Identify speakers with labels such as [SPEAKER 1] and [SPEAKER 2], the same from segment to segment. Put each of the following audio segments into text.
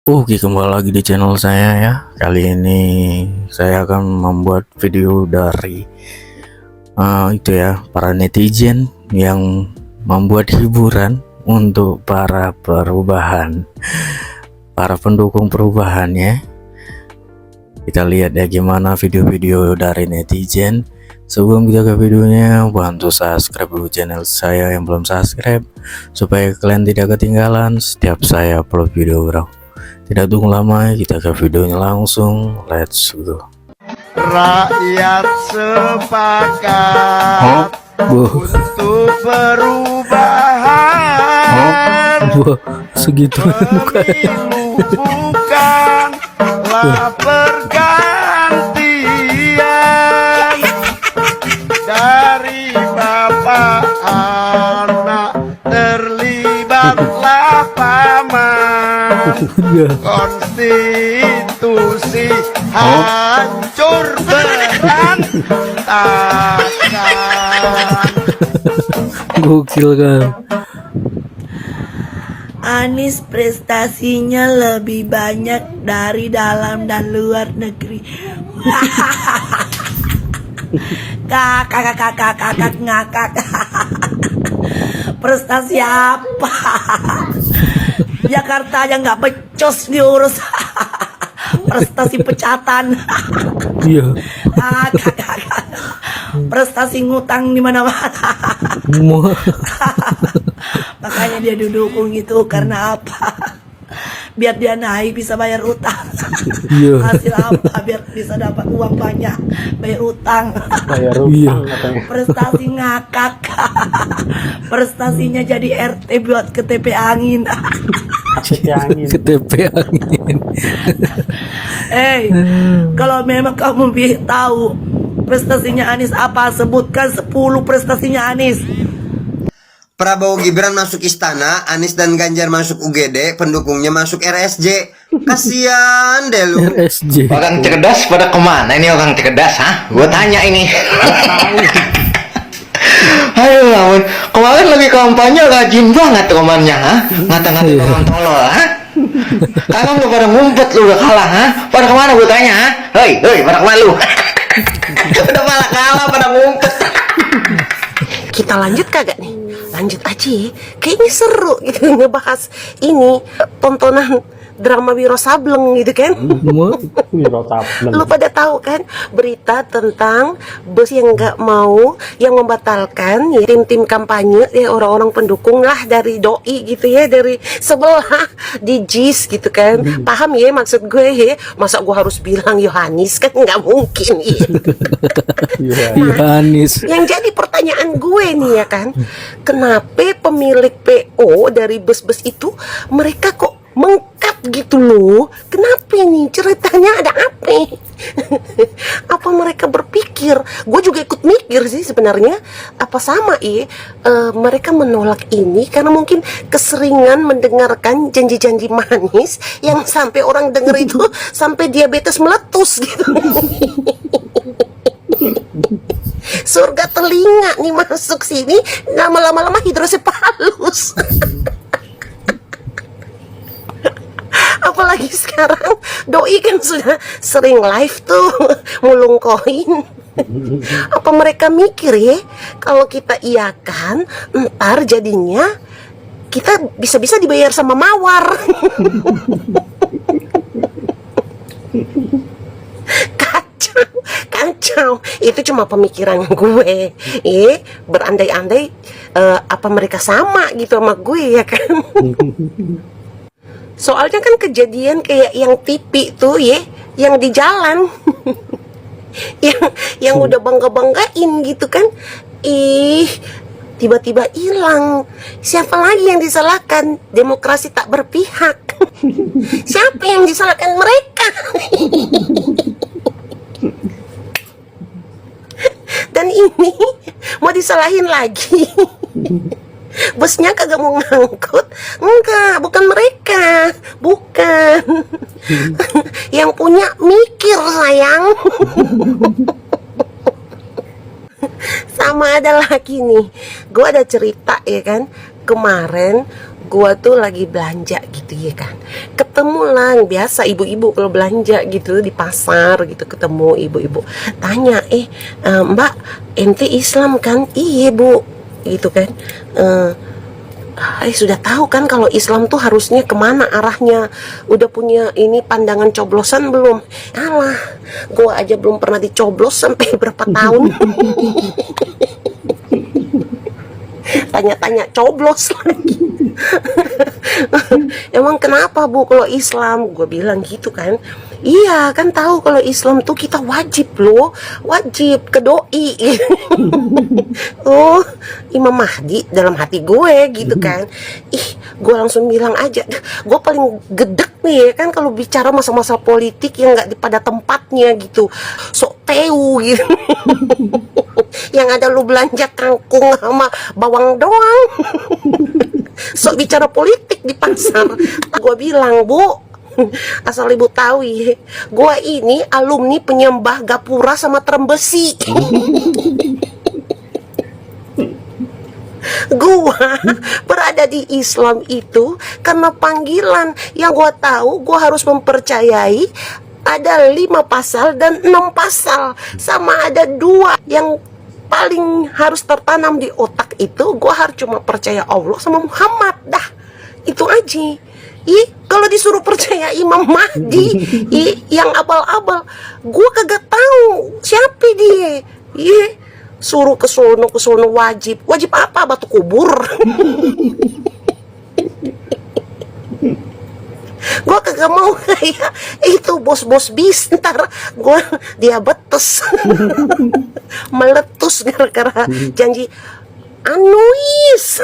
[SPEAKER 1] Oke, kembali lagi di channel saya ya. Kali ini saya akan membuat video dari itu ya, para netizen yang membuat hiburan untuk para pendukung perubahan ya. Kita lihat ya gimana video-video dari netizen. Sebelum kita ke videonya, bantu subscribe dulu channel saya yang belum subscribe supaya kalian tidak ketinggalan setiap saya upload video, bro. Tidak tunggu lama, kita ke videonya langsung. Let's go.
[SPEAKER 2] Rakyat sepakat untuk perubahan.
[SPEAKER 1] Segitu
[SPEAKER 2] Pemilu bukanlah pergantian dari bapak anak, terlibatlah paman. Konstitusi hancur berantakan.
[SPEAKER 1] Gokil kan.
[SPEAKER 3] Anies prestasinya lebih banyak dari dalam dan luar negeri. Kakak ngakak. Prestasi apa? Jakarta aja nggak becus diurus. Prestasi pecatan.
[SPEAKER 1] Iya.
[SPEAKER 3] Prestasi ngutang di mana-mana. Makanya dia didukung itu karena apa? Biar dia naik bisa bayar utang.
[SPEAKER 1] Iya.
[SPEAKER 3] Hasil apa? Biar bisa dapat uang banyak bayar utang.
[SPEAKER 1] Iya.
[SPEAKER 3] Prestasi ngakak. Prestasinya jadi RT buat KTP angin.
[SPEAKER 1] KTP angin.
[SPEAKER 3] Kalau memang kamu tahu prestasinya Anies apa, sebutkan 10 prestasinya Anies.
[SPEAKER 4] Prabowo Gibran masuk istana, Anies dan Ganjar masuk UGD, pendukungnya masuk RSJ. Kasian deh lu.
[SPEAKER 1] RSJ.
[SPEAKER 5] Orang cerdas pada kemana ini orang cerdas, ha? Gue tanya ini. Aduh, ampun. Kemarin lagi kampanye rajin banget romannya, ha? Ngata-ngatain orang tolol, ha? Sekarang lu pada ngumpet, lu udah kalah, ha? Pada kemana gue tanya, ha? Hei, pada kemana lu? Udah malah kalah pada ngumpet.
[SPEAKER 6] Kita lanjut kagak nih? Lanjut aja ya. Kayaknya seru gitu ngebahas ini tontonan drama Wiro Sableng gitu kan. Lu pada tahu kan berita tentang bus yang nggak mau, yang membatalkan ya, tim-tim kampanye ya, orang-orang pendukung lah dari doi gitu ya, dari sebelah di JIS gitu kan. Paham ya maksud gue ya? Masa gue harus bilang Yohanis, kan nggak mungkin ya.
[SPEAKER 1] Yohanis.
[SPEAKER 6] Yang jadi pertanyaan gue nih ya kan, kenapa pemilik PO dari bus-bus itu mereka kok mengkat gitu loh? Kenapa nih ceritanya, ada apa? Apa mereka berpikir? Gue juga ikut mikir sih sebenarnya. Apa sama mereka menolak ini karena mungkin keseringan mendengarkan janji-janji manis yang sampai orang denger itu sampai diabetes meletus gitu. Surga telinga nih masuk sini, lama-lama hidrosepalus. Apalagi sekarang doi kan sudah sering live tuh mulung koin. Apa mereka mikir ya, kalau kita iakan ntar jadinya kita bisa-bisa dibayar sama mawar. Kacau. Itu cuma pemikiran gue. Berandai-andai apa mereka sama gitu sama gue ya kan. Soalnya kan kejadian kayak yang TV tuh ya, yang di jalan. yang udah bangga-banggain gitu kan. Tiba-tiba hilang. Siapa lagi yang disalahkan? Demokrasi tak berpihak. Siapa yang disalahkan? Mereka. Dan ini mau disalahin lagi. Busnya kagak mau ngangkut. Enggak, bukan mereka. Bukan. Yang punya mikir sayang. Sama ada lagi nih, gue ada cerita ya kan, kemarin gua tuh lagi belanja gitu ya kan, ketemu lah biasa ibu-ibu kalau belanja gitu di pasar gitu, ketemu ibu-ibu tanya, Mbak ente Islam kan? Iya Bu, gitu kan. Sudah tahu kan kalau Islam tuh harusnya kemana arahnya, udah punya ini pandangan coblosan belum? Alah, gua aja belum pernah dicoblos sampai berapa tahun. Tanya-tanya coblos lagi. Emang kenapa Bu kalau Islam? Gue bilang gitu kan. Iya kan tahu kalau Islam tuh kita wajib loh, wajib ke doi. Oh, Imam Mahdi dalam hati gue gitu kan. Gue langsung bilang aja, gue paling gedek nih ya kan kalau bicara masa-masa politik yang nggak pada tempatnya gitu, sok teu gitu. Yang ada lu belanja kangkung sama bawang doang. Sok bicara politik di pasar. Gue bilang, Bu, asal ibu tahu ya, gue ini alumni penyembah gapura sama trembesi. Gue berada di Islam itu karena panggilan. Yang gue tahu, gue harus mempercayai ada 5 pasal dan 6 pasal, sama ada 2 yang paling harus tertanam di otak itu. Gue harus cuma percaya Allah sama Muhammad, dah itu aja. Kalau disuruh percaya Imam Mahdi, yang abal-abal, gue kagak tahu siapa dia. Suruh ke sono wajib apa? Batu kubur. Gue kagak mau kayak itu bos-bos bis, ntar gue diabetes. Meletus gara-gara janji anuis.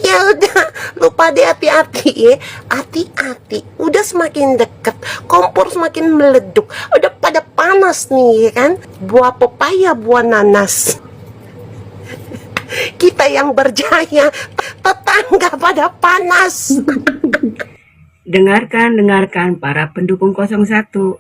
[SPEAKER 6] Ya udah, lupa deh, hati-hati ya, hati-hati. Udah semakin deket, kompor semakin meleduk, udah pada panas nih ya kan. Buah pepaya, buah nanas. Kita yang berjaya, tetangga pada panas.
[SPEAKER 7] Dengarkan para pendukung 01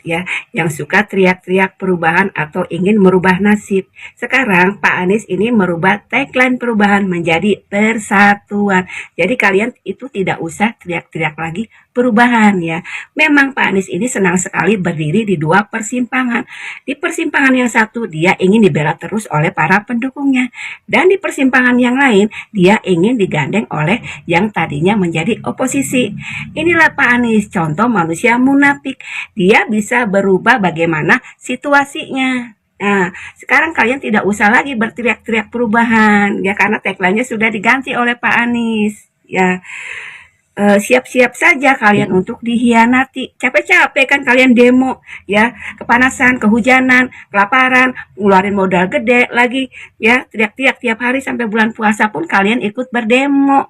[SPEAKER 7] ya, yang suka teriak-teriak perubahan atau ingin merubah nasib. Sekarang Pak Anies ini merubah tagline perubahan menjadi persatuan. Jadi kalian itu tidak usah teriak-teriak lagi perubahan ya. Memang Pak Anies ini senang sekali berdiri di 2 persimpangan. Di persimpangan yang satu dia ingin dibela terus oleh para pendukungnya, dan di persimpangan yang lain dia ingin digandeng oleh yang tadinya menjadi oposisi. Inilah Pak Anies, contoh manusia munafik. Dia bisa berubah bagaimana situasinya. Nah, sekarang kalian tidak usah lagi berteriak-teriak perubahan ya, karena tagline-nya sudah diganti oleh Pak Anies ya. Siap-siap saja kalian untuk dihianati. Capek-capek kan kalian demo ya, kepanasan, kehujanan, kelaparan, ngeluarin modal gede lagi ya, teriak-teriak tiap hari sampai bulan puasa pun kalian ikut berdemo.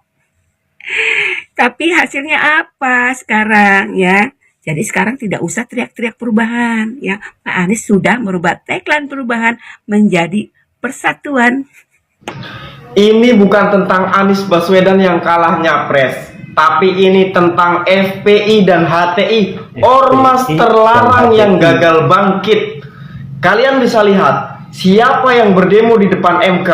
[SPEAKER 7] Tapi hasilnya apa sekarang ya? Jadi sekarang tidak usah teriak-teriak perubahan ya. Pak Anies sudah merubah tagline perubahan menjadi persatuan.
[SPEAKER 8] Ini bukan tentang Anies Baswedan yang kalah nyapres, tapi ini tentang FPI dan HTI, ormas terlarang yang gagal bangkit. Kalian bisa lihat siapa yang berdemo di depan MK,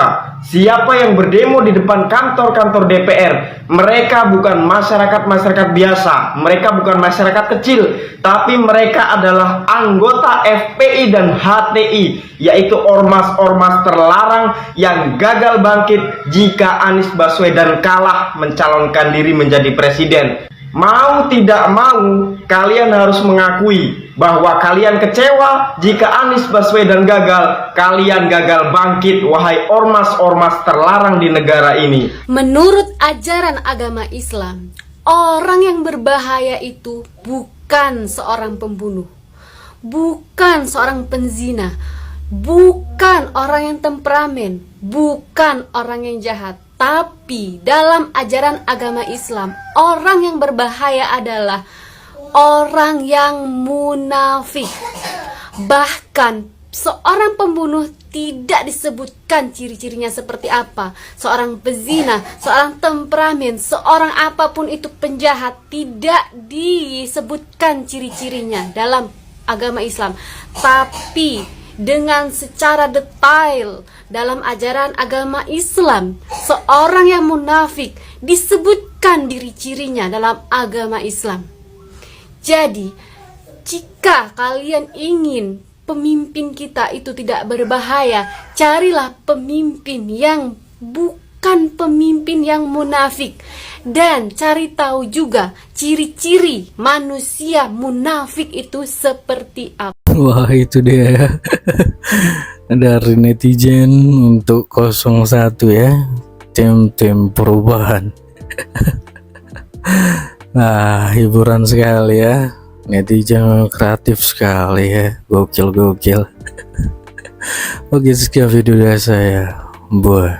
[SPEAKER 8] siapa yang berdemo di depan kantor-kantor DPR. Mereka bukan masyarakat biasa, mereka bukan masyarakat kecil, tapi mereka adalah anggota FPI dan HTI, yaitu ormas-ormas terlarang yang gagal bangkit jika Anies Baswedan kalah mencalonkan diri menjadi presiden. Mau tidak mau, kalian harus mengakui bahwa kalian kecewa jika Anies Baswedan gagal. Kalian gagal bangkit, wahai ormas-ormas terlarang di negara ini.
[SPEAKER 9] Menurut ajaran agama Islam, orang yang berbahaya itu bukan seorang pembunuh, bukan seorang penzina, bukan orang yang temperamen, bukan orang yang jahat. Tapi dalam ajaran agama Islam, orang yang berbahaya adalah orang yang munafik. Bahkan seorang pembunuh tidak disebutkan ciri-cirinya seperti apa. Seorang pezina, seorang temperamen, seorang apapun itu penjahat, tidak disebutkan ciri-cirinya dalam agama Islam. Tapi dengan secara detail dalam ajaran agama Islam. Seorang yang munafik disebutkan ciri-cirinya dalam agama Islam. Jadi, jika kalian ingin pemimpin kita itu tidak berbahaya, carilah pemimpin yang bukan pemimpin yang munafik. Dan cari tahu juga ciri-ciri manusia munafik itu seperti apa.
[SPEAKER 1] Wah, itu dia dari netizen untuk 01 ya, tim perubahan. Nah, hiburan sekali ya, netizen kreatif sekali ya, gokil. Oke, sekian video dari saya. Buah.